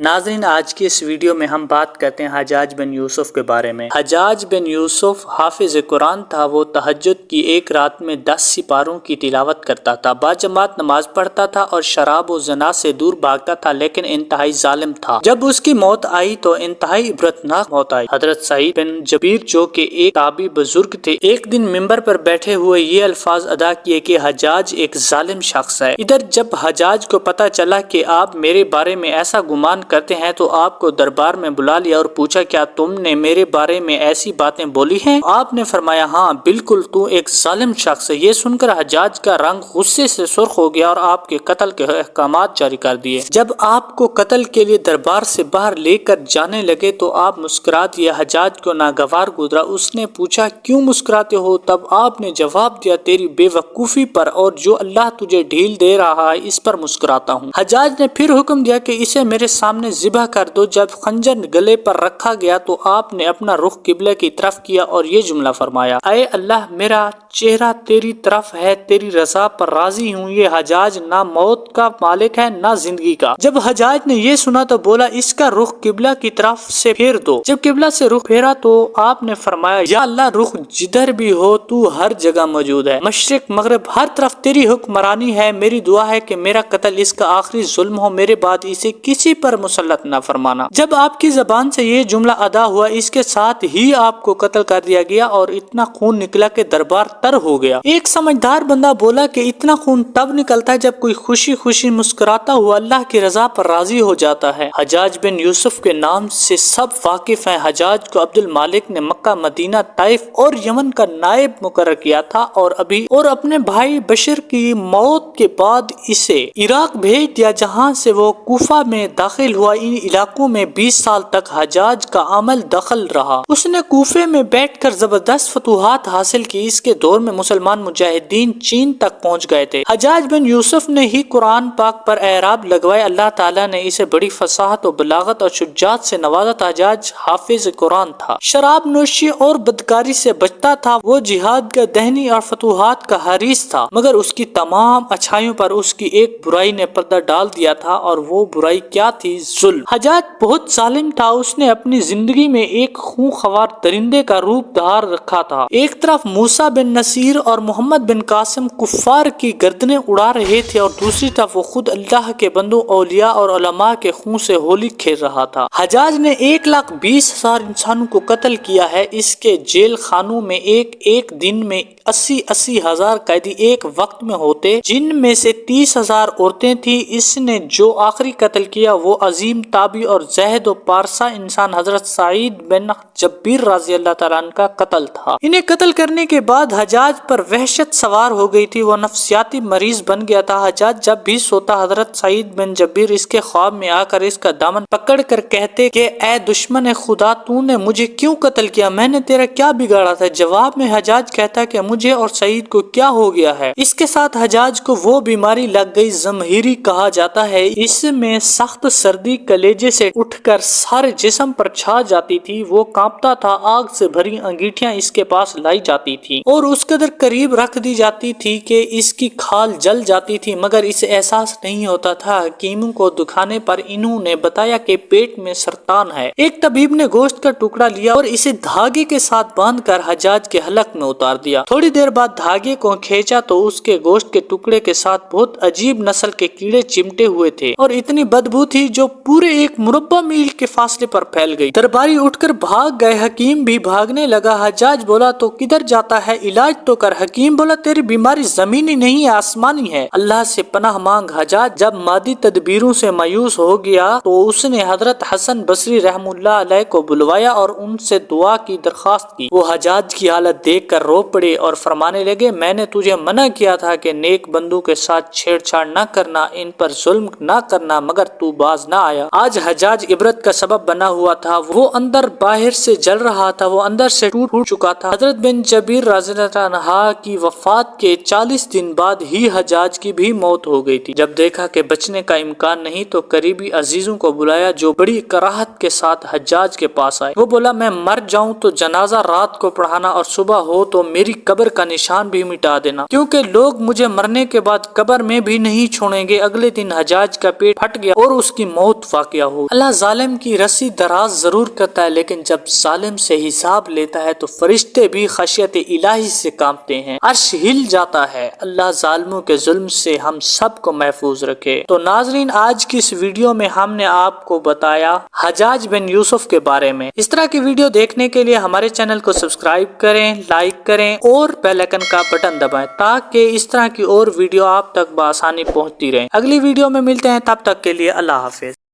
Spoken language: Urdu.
ناظرین، آج کی اس ویڈیو میں ہم بات کرتے ہیں حجاج بن یوسف کے بارے میں۔ حجاج بن یوسف حافظ قرآن تھا۔ وہ تہجد کی ایک رات میں 10 سپاروں کی تلاوت کرتا تھا، باجماعت نماز پڑھتا تھا اور شراب و زنا سے دور بھاگتا تھا، لیکن انتہائی ظالم تھا۔ جب اس کی موت آئی تو انتہائی عبرتناک موت آئی۔ حضرت سعید بن جبیر جو کہ ایک تابعی بزرگ تھے، ایک دن منبر پر بیٹھے ہوئے یہ الفاظ ادا کیے کہ حجاج ایک ظالم شخص ہے۔ ادھر جب حجاج کو پتہ چلا کہ آپ میرے بارے میں ایسا گمان کرتے ہیں تو آپ کو دربار میں بلا لیا اور پوچھا، کیا تم نے میرے بارے میں ایسی باتیں بولی ہیں؟ آپ نے فرمایا، ہاں بالکل، تو ایک ظالم شخص ہے۔ یہ سن کر حجاج کا رنگ غصے سے سرخ ہو گیا اور آپ کے قتل کے احکامات جاری کر دیے۔ جب آپ کو قتل کے لیے دربار سے باہر لے کر جانے لگے تو آپ مسکرا دیے۔ حجاج کو ناگوار گزرا۔ اس نے پوچھا، کیوں مسکراتے ہو؟ تب آپ نے جواب دیا، تیری بے وقوفی پر اور جو اللہ تجھے ڈھیل دے رہا ہے اس پر مسکراتا ہوں۔ حجاج نے پھر حکم دیا کہ اسے میرے سامنے ذبح کر دو۔ جب خنجر گلے پر رکھا گیا تو آپ نے اپنا رخ قبلہ کی طرف کیا اور یہ جملہ فرمایا، اے اللہ، میرا چہرہ تیری طرف ہے، تیری رضا پر راضی ہوں۔ یہ حجاج نہ موت کا مالک ہے نہ زندگی کا۔ جب حجاج نے یہ سنا تو بولا، اس کا رخ قبلہ کی طرف سے پھیر دو۔ جب قبلہ سے رخ پھیرا تو آپ نے فرمایا، یا اللہ، رخ جدھر بھی ہو تو ہر جگہ موجود ہے، مشرق مغرب ہر طرف تیری حکمرانی ہے۔ میری دعا ہے کہ میرا قتل اس کا آخری ظلم ہو، میرے بعد اسے کسی پر مسلط نہ فرمانا۔ جب آپ کی زبان سے یہ جملہ ادا ہوا، اس کے ساتھ ہی آپ کو قتل کر دیا گیا اور اتنا خون نکلا کہ دربار تر ہو گیا۔ ایک سمجھدار بندہ بولا کہ اتنا خون تب نکلتا ہے جب کوئی خوشی خوشی مسکراتا ہوا اللہ کی رضا پر راضی ہو جاتا ہے۔ حجاج بن یوسف کے نام سے سب واقف ہیں۔ حجاج کو عبد المالک نے مکہ، مدینہ، طائف اور یمن کا نائب مقرر کیا تھا اور اپنے بھائی بشر کی موت کے بعد اسے عراق بھیج دیا، جہاں سے وہ کوفہ میں داخل ہوا۔ ان علاقوں میں 20 سال تک حجاج کا عمل دخل رہا۔ اس نے کوفے میں بیٹھ کر زبردست فتوحات حاصل کی۔ اس کے دور میں مسلمان مجاہدین چین تک پہنچ گئے تھے۔ حجاج بن یوسف نے ہی قرآن پاک پر اعراب لگوائے۔ اللہ تعالیٰ نے اسے بڑی فصاحت و بلاغت اور شجاعت سے نوازا۔ حجاج حافظ قرآن تھا، شراب نوشی اور بدکاری سے بچتا تھا۔ وہ جہاد کا دہنی اور فتوحات کا حریص تھا، مگر اس کی تمام اچھائیوں پر اس کی ایک برائی نے پردہ ڈال دیا تھا، اور وہ برائی کیا تھی؟ ظلم۔ حجاج بہت ظالم تھا۔ اس نے اپنی زندگی میں ایک خونخوار درندے کا روپ دھار رکھا تھا۔ ایک طرف موسیٰ بن نصیر اور محمد بن قاسم کفار کی گردنیں اڑا رہے تھے اور دوسری طرف وہ خود اللہ کے بندوں، اولیاء اور علماء کے خون سے ہولی کھیل رہا تھا۔ حجاج نے 1,20,000 انسانوں کو قتل کیا ہے۔ اس کے جیل خانوں میں ایک دن میں 80,000 قیدی ایک وقت میں ہوتے، جن میں سے 30,000 عورتیں تھیں۔ اس نے جو آخری قتل کیا وہ عظیم تابعی اور زاہد و پارسا انسان حضرت سعید بن جبیر رضی اللہ تعالیٰ عنہ کا قتل تھا۔ انہیں قتل کرنے کے بعد حجاج پر وحشت سوار ہو گئی تھی۔ وہ نفسیاتی مریض بن گیا تھا۔ حجاج جب بھی سوتا، حضرت سعید بن جبیر اس کے خواب میں آ کر اس کا دامن پکڑ کر کہتے کہ اے دشمن خدا، تو نے مجھے کیوں قتل کیا؟ میں نے تیرا کیا بگاڑا تھا؟ جواب میں حجاج کہتا کہ مجھے اور سعید کو کیا ہو گیا ہے؟ اس کے ساتھ حجاج کو وہ بیماری لگ گئی زمہری کہا جاتا ہے۔ اس میں سخت سردی کلیجے سے اٹھ کر سارے جسم پر چھا جاتی تھی۔ وہ کانپتا تھا۔ آگ سے بھری انگیٹھیاں اس کے پاس لائی جاتی تھی اور اس قدر قریب رکھ دی جاتی تھی کہ اس کی کھال جل جاتی تھی، مگر اسے احساس نہیں ہوتا تھا۔ حکیموں کو دکھانے پر انہوں نے بتایا کہ پیٹ میں سرطان ہے۔ ایک طبیب نے گوشت کا ٹکڑا لیا اور اسے دھاگے کے ساتھ باندھ کر حجاج کے حلق میں اتار دیا۔ تھوڑی دیر بعد دھاگے کو کھینچا تو اس کے گوشت کے ٹکڑے کے ساتھ بہت عجیب نسل کے کیڑے چمٹے ہوئے تھے اور اتنی بدبو تھی جو پورے ایک مربع میل کے فاصلے پر پھیل گئی۔ درباری اٹھ کر بھاگ گئے۔ حکیم بھی بھاگنے لگا۔ حجاج بولا، تو کدھر جاتا ہے؟ علاج تو کر۔ حکیم بولا، تیری بیماری زمینی نہیں ہے، آسمانی ہے، اللہ سے پناہ مانگ۔ حجاج جب مادی تدبیروں سے مایوس ہو گیا تو اس نے حضرت حسن بصری رحم اللہ علیہ کو بلوایا اور ان سے دعا کی درخواست کی۔ وہ حجاج کی حالت دیکھ کر رو پڑے اور فرمانے لگے، میں نے تجھے منع کیا تھا کہ نیک بندوں کے ساتھ چھیڑ چھاڑ نہ کرنا، ان پر ظلم نہ کرنا، مگر تو باز نہ آیا۔ آج حجاج عبرت کا سبب بنا ہوا تھا۔ وہ اندر باہر سے جل رہا تھا، وہ اندر سے ٹوٹ چکا تھا۔ حضرت بن جبیر رضی اللہ عنہ کی وفات کے 40 دن بعد ہی حجاج کی بھی موت ہو گئی تھی۔ جب دیکھا کہ بچنے کا امکان نہیں تو قریبی عزیزوں کو بلایا جو بڑی کراہت کے ساتھ حجاج کے پاس آئے۔ وہ بولا، میں مر جاؤں تو جنازہ رات کو پڑھانا اور صبح ہو تو میری قبر کا نشان بھی مٹا دینا، کیونکہ لوگ مجھے مرنے کے بعد قبر میں بھی نہیں چھوڑیں گے۔ اگلے دن حجاج کا پیٹ پھٹ گیا اور اس کی موت موت واقع ہو۔ اللہ ظالم کی رسی دراز ضرور کرتا ہے، لیکن جب ظالم سے حساب لیتا ہے تو فرشتے بھی خشیت الہی سے کانپتے ہیں، عرش ہل جاتا ہے۔ اللہ ظالموں کے ظلم سے ہم سب کو محفوظ رکھے۔ تو ناظرین، آج کی اس ویڈیو میں ہم نے آپ کو بتایا حجاج بن یوسف کے بارے میں۔ اس طرح کی ویڈیو دیکھنے کے لیے ہمارے چینل کو سبسکرائب کریں، لائک کریں اور بیل آئکن کا بٹن دبائیں تاکہ اس طرح کی اور ویڈیو آپ تک بآسانی پہنچتی رہیں۔ اگلی ویڈیو میں ملتے ہیں، تب تک کے لیے اللہ حافظ۔